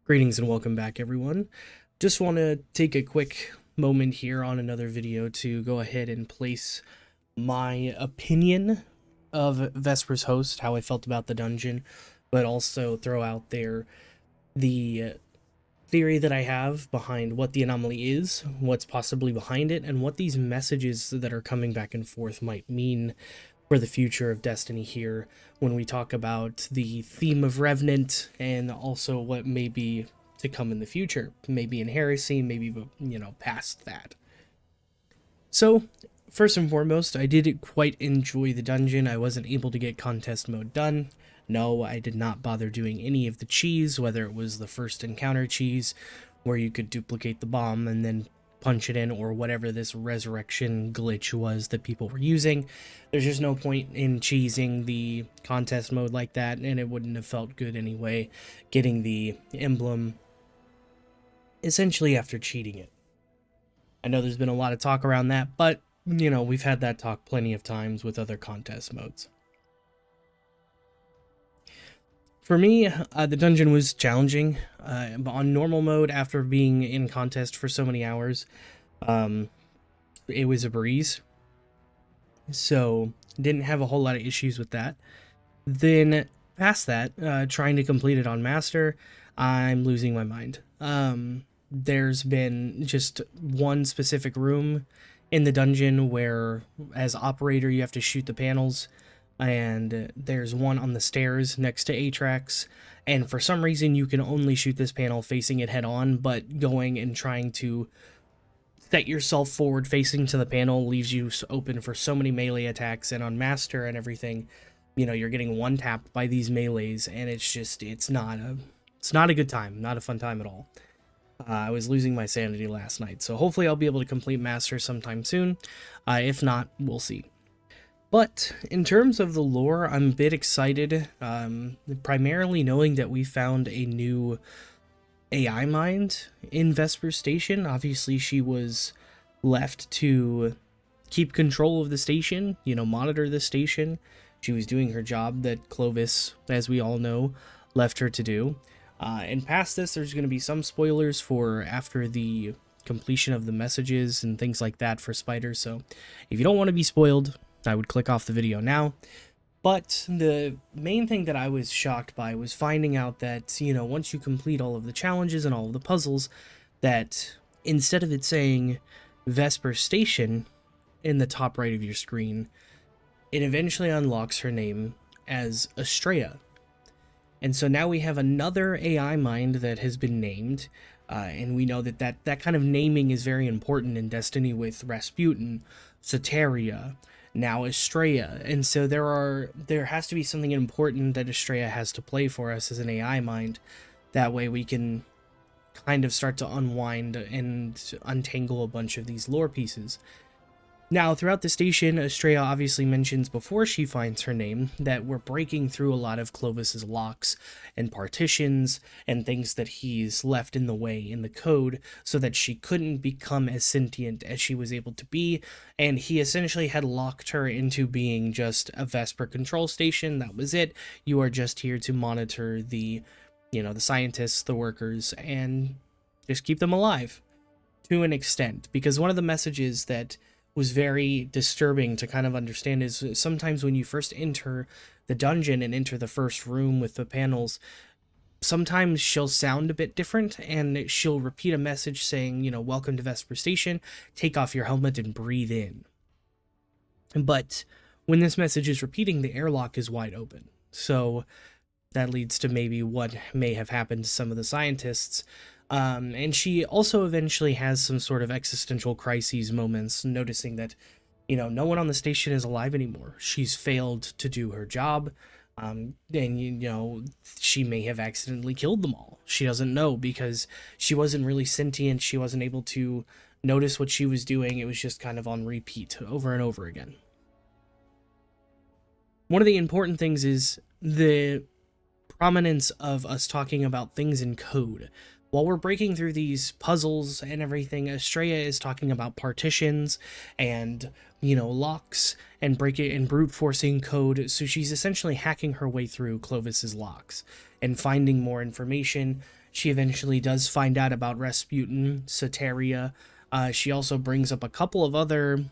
Greetings and welcome back, everyone. Just want to take a quick moment here on another video to go ahead and place my opinion of Vesper's Host, how I felt about the dungeon, but also throw out there the theory that I have behind what the anomaly is, what's possibly behind it, and what these messages that are coming back and forth might mean for the future of Destiny here when we talk about the theme of Revenant and also what may be to come in the future, maybe in Heresy, maybe, past that. So, first and foremost, I did quite enjoy the dungeon. I wasn't able to get contest mode done. No, I did not bother doing any of the cheese, whether it was the first encounter cheese, where you could duplicate the bomb and then punch it in, or whatever this resurrection glitch was that people were using. There's just no point in cheesing the contest mode like that, and it wouldn't have felt good anyway, getting the emblem essentially after cheating it. I know there's been a lot of talk around that, but, we've had that talk plenty of times with other contest modes. For me, the dungeon was challenging. On normal mode, after being in contest for so many hours, it was a breeze. So, didn't have a whole lot of issues with that. Then, past that, trying to complete it on Master, I'm losing my mind. There's been just one specific room in the dungeon where, as operator, you have to shoot the panels, and there's one on the stairs next to Atrax, and for some reason you can only shoot this panel facing it head on, but going and trying to set yourself forward facing to the panel leaves you open for so many melee attacks, and on Master and everything, you're getting one tapped by these melees, and it's not a good time, not a fun time at all. I was losing my sanity last night, so hopefully I'll be able to complete Master sometime soon. If not, we'll see. But in terms of the lore, I'm a bit excited, primarily knowing that we found a new AI mind in Vesper Station. Obviously, she was left to keep control of the station, monitor the station. She was doing her job that Clovis, as we all know, left her to do. And past this, there's going to be some spoilers for after the completion of the messages and things like that for Spider, so if you don't want to be spoiled, I would click off the video now. But the main thing that I was shocked by was finding out that, once you complete all of the challenges and all of the puzzles, that instead of it saying Vesper Station in the top right of your screen, it eventually unlocks her name as Estrella. And so now we have another AI mind that has been named, and we know that kind of naming is very important in Destiny with Rasputin, Soteria, now Estrella, and so there has to be something important that Estrella has to play for us as an AI mind. That way we can kind of start to unwind and untangle a bunch of these lore pieces. Now, throughout the station, Estrella obviously mentions before she finds her name that we're breaking through a lot of Clovis's locks and partitions and things that he's left in the way in the code so that she couldn't become as sentient as she was able to be, and he essentially had locked her into being just a Vesper control station. That was it. You are just here to monitor the scientists, the workers, and just keep them alive to an extent, because one of the messages that was very disturbing to kind of understand is sometimes when you first enter the dungeon and enter the first room with the panels, sometimes she'll sound a bit different and she'll repeat a message saying, welcome to Vesper Station, take off your helmet and breathe in. But when this message is repeating, the airlock is wide open. So that leads to maybe what may have happened to some of the scientists. And she also eventually has some sort of existential crises moments, noticing that, no one on the station is alive anymore. She's failed to do her job, and, she may have accidentally killed them all. She doesn't know because she wasn't really sentient. She wasn't able to notice what she was doing. It was just kind of on repeat over and over again. One of the important things is the prominence of us talking about things in code. While we're breaking through these puzzles and everything, Estrella is talking about partitions and, locks and brute forcing code. So she's essentially hacking her way through Clovis's locks and finding more information. She eventually does find out about Rasputin, Soteria. She also brings up a couple of other,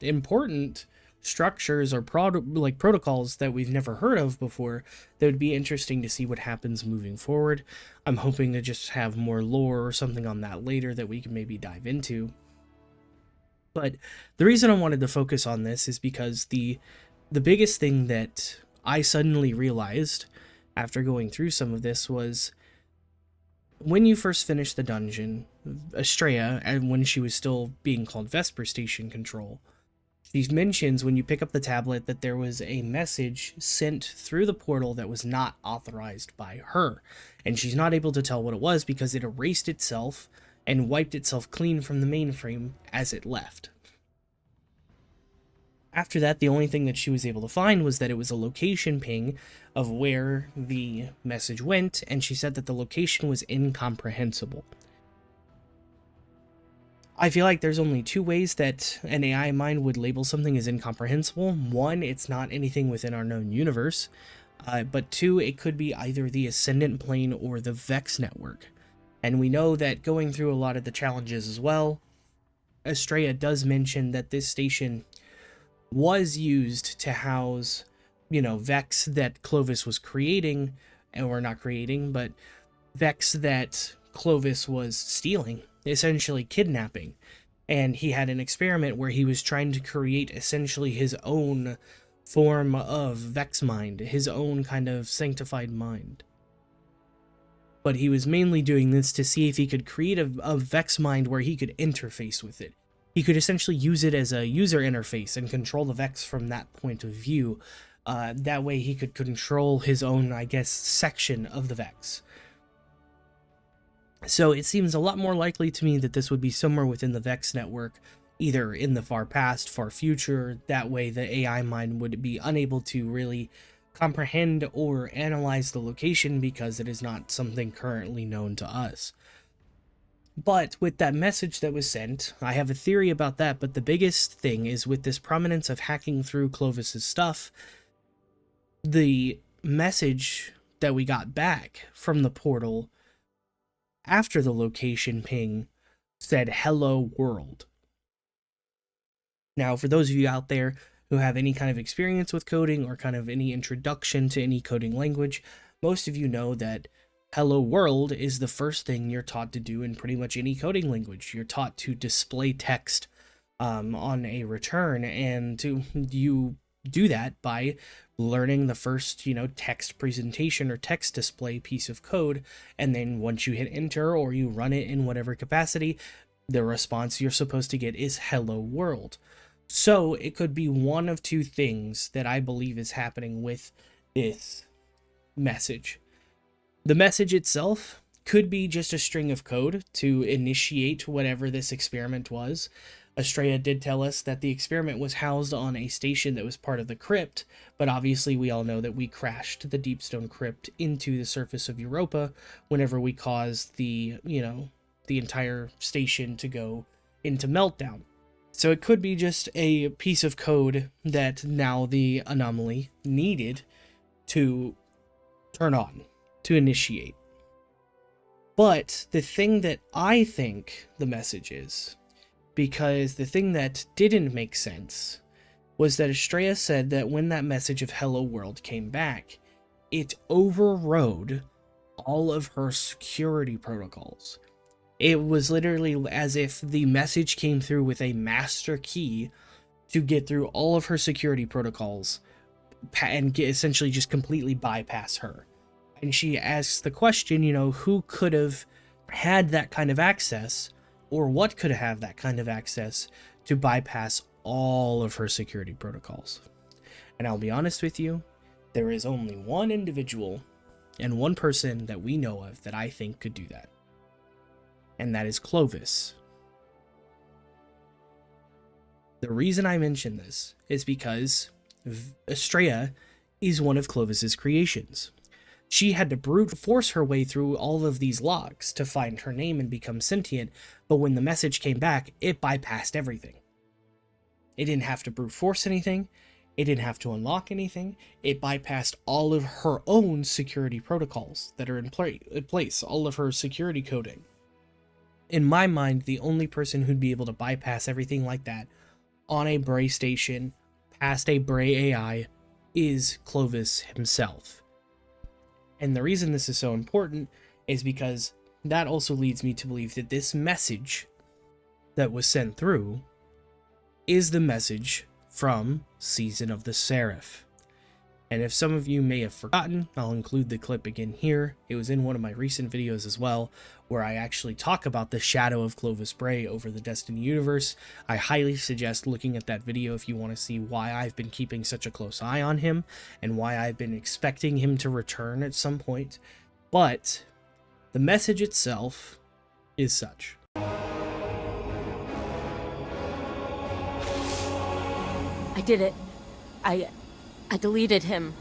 important structures or protocols that we've never heard of before that would be interesting to see what happens moving forward. I'm hoping to just have more lore or something on that later that we can maybe dive into. But the reason I wanted to focus on this is because the biggest thing that I suddenly realized after going through some of this was when you first finish the dungeon, Estrella, and when she was still being called Vesper Station Control, she mentions when you pick up the tablet that there was a message sent through the portal that was not authorized by her, and she's not able to tell what it was because it erased itself and wiped itself clean from the mainframe as it left. After that, the only thing that she was able to find was that it was a location ping of where the message went, and she said that the location was incomprehensible. I feel like there's only two ways that an AI mind would label something as incomprehensible. One, it's not anything within our known universe, but two, it could be either the Ascendant Plane or the Vex network. And we know that going through a lot of the challenges as well, Estrella does mention that this station was used to house, Vex that Clovis was creating, or not creating, but Vex that Clovis was stealing, essentially kidnapping. And he had an experiment where he was trying to create essentially his own form of Vex mind, his own kind of sanctified mind. But he was mainly doing this to see if he could create a Vex mind where he could interface with it. He could essentially use it as a user interface and control the Vex from that point of view. That way he could control his own, section of the Vex. So it seems a lot more likely to me that this would be somewhere within the Vex network, either in the far past, far future. That way the AI mind would be unable to really comprehend or analyze the location because it is not something currently known to us. But with that message that was sent, I have a theory about that, but the biggest thing is with this prominence of hacking through Clovis's stuff, the message that we got back from the portal after the location ping said, "Hello world." Now, for those of you out there who have any kind of experience with coding or kind of any introduction to any coding language, most of you know that hello world is the first thing you're taught to do in pretty much any coding language. You're taught to display text on a return, and you do that by learning the first, text presentation or text display piece of code, and then once you hit enter or you run it in whatever capacity, the response you're supposed to get is hello world. So it could be one of two things that I believe is happening with this message. The message itself could be just a string of code to initiate whatever this experiment was. Estrella did tell us that the experiment was housed on a station that was part of the crypt, but obviously we all know that we crashed the Deepstone crypt into the surface of Europa whenever we caused the entire station to go into meltdown. So it could be just a piece of code that now the Anomaly needed to turn on, to initiate. But the thing that I think the message is, because the thing that didn't make sense was that Estrella said that when that message of hello world came back, it overrode all of her security protocols. It was literally as if the message came through with a master key to get through all of her security protocols and essentially just completely bypass her. And she asks the question, who could have had that kind of access, or what could have that kind of access to bypass all of her security protocols? And I'll be honest with you, there is only one individual and one person that we know of that I think could do that. And that is Clovis. The reason I mention this is because Estrella is one of Clovis's creations. She had to brute force her way through all of these logs to find her name and become sentient, but when the message came back, it bypassed everything. It didn't have to brute force anything. It didn't have to unlock anything. It bypassed all of her own security protocols that are in place, all of her security coding. In my mind, the only person who'd be able to bypass everything like that on a Bray station, past a Bray AI, is Clovis himself. And the reason this is so important is because that also leads me to believe that this message that was sent through is the message from Season of the Seraph. And if some of you may have forgotten, I'll include the clip again here. It was in one of my recent videos as well, where I actually talk about the shadow of Clovis Bray over the Destiny universe. I highly suggest looking at that video if you want to see why I've been keeping such a close eye on him, and why I've been expecting him to return at some point. But the message itself is such. I did it. I deleted him.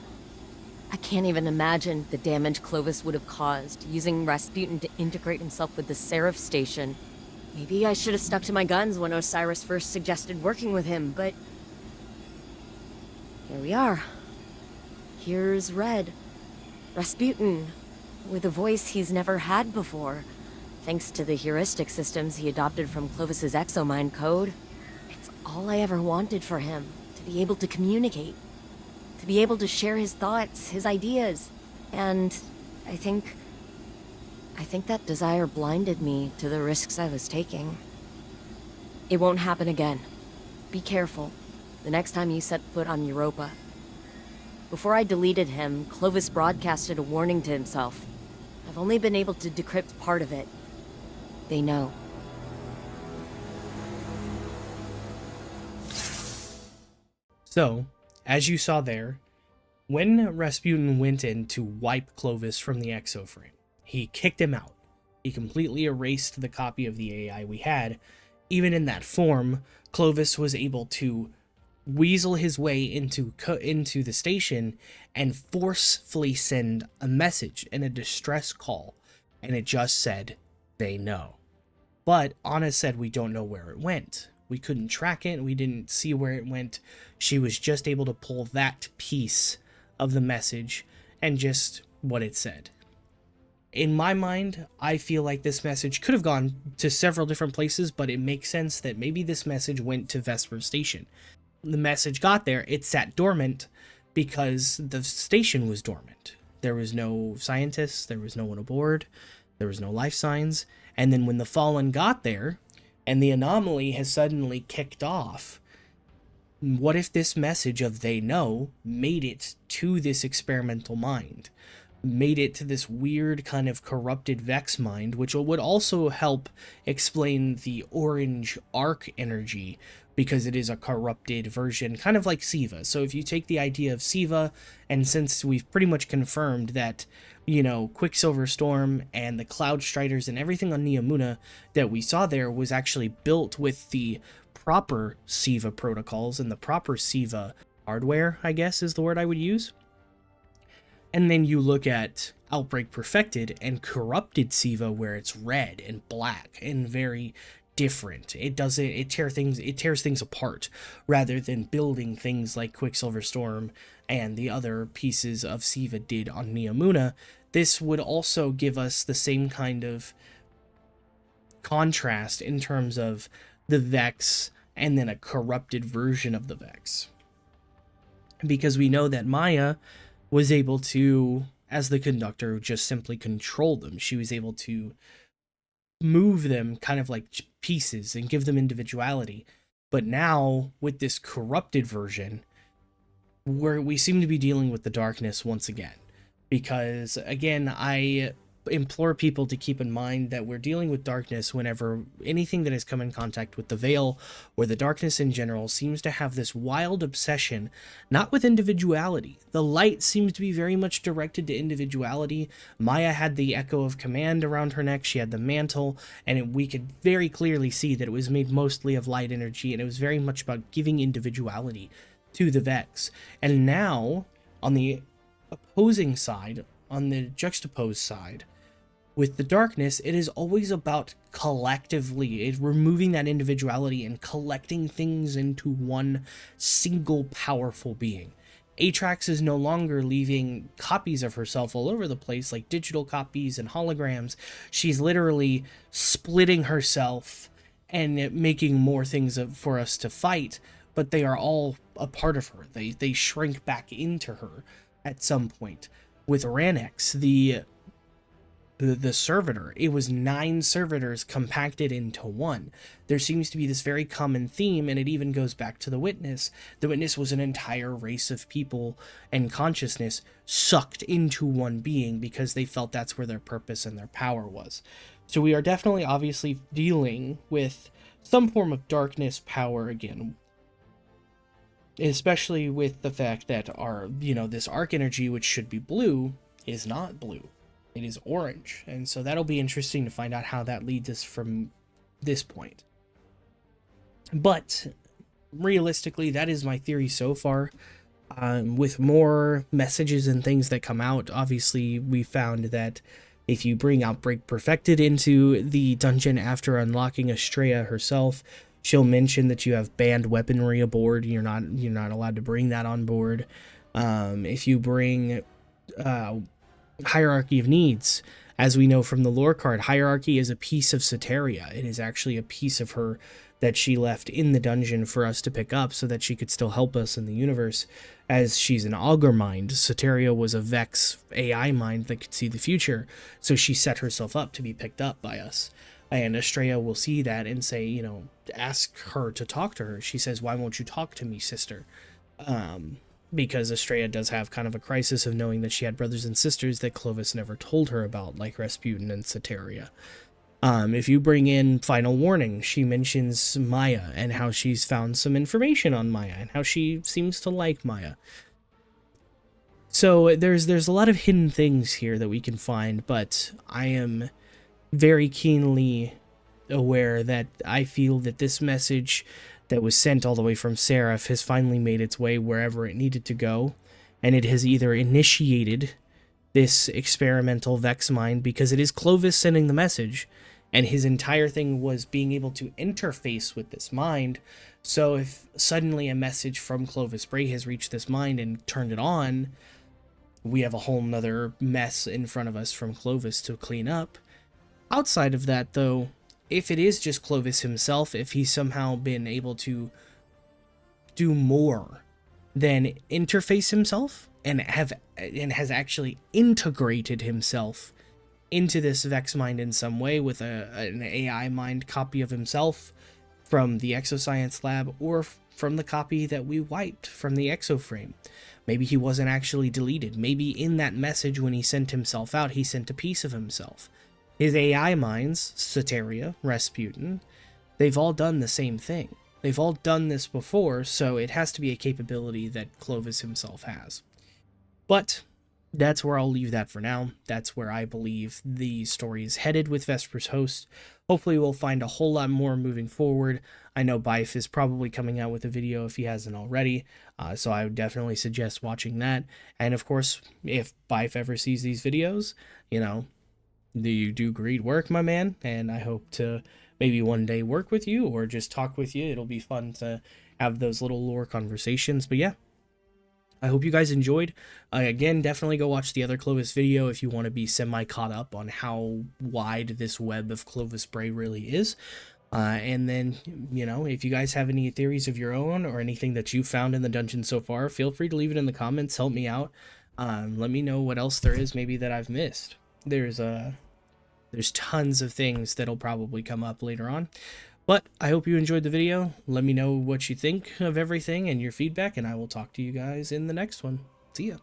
I can't even imagine the damage Clovis would have caused using Rasputin to integrate himself with the Seraph station. Maybe I should have stuck to my guns when Osiris first suggested working with him, but here we are. Here's Red. Rasputin, with a voice he's never had before, thanks to the heuristic systems he adopted from Clovis's exomind code. It's all I ever wanted for him, to be able to communicate. To be able to share his thoughts, his ideas. And I think that desire blinded me to the risks I was taking. It won't happen again. Be careful the next time you set foot on Europa. Before I deleted him, Clovis broadcasted a warning to himself. I've only been able to decrypt part of it. They know. So, as you saw there, when Rasputin went in to wipe Clovis from the exoframe, he kicked him out. He completely erased the copy of the AI we had. Even in that form, Clovis was able to weasel his way into the station and forcefully send a message and a distress call, and it just said, "They know." But Anna said we don't know where it went. We couldn't track it, we didn't see where it went. She was just able to pull that piece of the message and just what it said. In my mind, I feel like this message could have gone to several different places, but it makes sense that maybe this message went to Vesper Station. The message got there, it sat dormant because the station was dormant. There was no scientists, there was no one aboard, there was no life signs, and then when the Fallen got there, and the Anomaly has suddenly kicked off, what if this message of "they know" made it to this experimental mind? Made it to this weird kind of corrupted Vex mind, which would also help explain the orange arc energy, because it is a corrupted version, kind of like Siva. So if you take the idea of Siva, and since we've pretty much confirmed that, you know, Quicksilver Storm and the Cloud Striders and everything on Neomuna that we saw there was actually built with the proper Siva protocols and the proper Siva hardware, I guess is the word I would use. And then you look at Outbreak Perfected and Corrupted Siva, where it's red and black and very different. It tears things apart rather than building things like Quicksilver Storm and the other pieces of Siva did on Neomuna. This would also give us the same kind of contrast in terms of the Vex and then a corrupted version of the Vex. Because we know that Maya was able to, as the conductor, just simply control them. She was able to move them kind of like pieces and give them individuality. But now, with this corrupted version, we seem to be dealing with the darkness once again. Because, again, I implore people to keep in mind that we're dealing with darkness whenever anything that has come in contact with the Veil or the darkness in general seems to have this wild obsession, not with individuality. The light seems to be very much directed to individuality. Maya had the Echo of Command around her neck, she had the mantle, and we could very clearly see that it was made mostly of light energy, and it was very much about giving individuality to the Vex. And now, on the opposing side, on the juxtaposed side, With the darkness, it is always about collectively, it's removing that individuality and collecting things into one single powerful being. Atrax is no longer leaving copies of herself all over the place, like digital copies and holograms. She's literally splitting herself and making more things for us to fight, but they are all a part of her. They shrink back into her at some point. With Ranex, the servitor, it was 9 servitors compacted into one. There seems to be this very common theme, and it even goes back to the Witness. The Witness was an entire race of people and consciousness sucked into one being because they felt that's where their purpose and their power was. So we are definitely obviously dealing with some form of darkness power again, especially with the fact that this arc energy, which should be blue, is not blue. It is orange, and so that'll be interesting to find out how that leads us from this point. But realistically, that is my theory so far. With more messages and things that come out, obviously we found that if you bring Outbreak Perfected into the dungeon after unlocking Estrella herself, she'll mention that you have banned weaponry aboard. You're not allowed to bring that on board. If you bring Hierarchy of Needs, as we know from the lore card, Hierarchy is a piece of Soteria. It is actually a piece of her that she left in the dungeon for us to pick up so that she could still help us in the universe, as she's an augur mind. Soteria was a Vex AI mind that could see the future, so she set herself up to be picked up by us. And Estrella will see that and say, ask her to talk to her. She says, "Why won't you talk to me, sister?" Because Estrella does have kind of a crisis of knowing that she had brothers and sisters that Clovis never told her about, like Rasputin and Soteria. If you bring in Final Warning, she mentions Maya and how she's found some information on Maya and how she seems to like Maya. So there's a lot of hidden things here that we can find, but I am very keenly aware that I feel that this message that was sent all the way from Seraph has finally made its way wherever it needed to go, and it has either initiated this experimental Vex mind, because it is Clovis sending the message, and his entire thing was being able to interface with this mind. So if suddenly a message from Clovis Bray has reached this mind and turned it on, we have a whole nother mess in front of us from Clovis to clean up. Outside of that, though, if it is just Clovis himself, if he's somehow been able to do more than interface himself and has actually integrated himself into this Vex mind in some way with an AI mind copy of himself from the Exoscience lab, or from the copy that we wiped from the Exoframe. Maybe he wasn't actually deleted. Maybe in that message when he sent himself out, he sent a piece of himself. His AI minds, Soteria, Rasputin, they've all done the same thing. They've all done this before, so it has to be a capability that Clovis himself has. But that's where I'll leave that for now. That's where I believe the story is headed with Vesper's Host. Hopefully we'll find a whole lot more moving forward. I know Bife is probably coming out with a video if he hasn't already, so I would definitely suggest watching that. And of course, if Bife ever sees these videos, you do great work, my man, and I hope to maybe one day work with you or just talk with you. It'll be fun to have those little lore conversations. But yeah, I hope you guys enjoyed. Again, definitely go watch the other Clovis video if you want to be semi-caught up on how wide this web of Clovis Bray really is. And then, if you guys have any theories of your own or anything that you found in the dungeon so far, feel free to leave it in the comments. Help me out. Let me know what else there is maybe that I've missed. There's tons of things that'll probably come up later on. But I hope you enjoyed the video. Let me know what you think of everything and your feedback, and I will talk to you guys in the next one. See ya.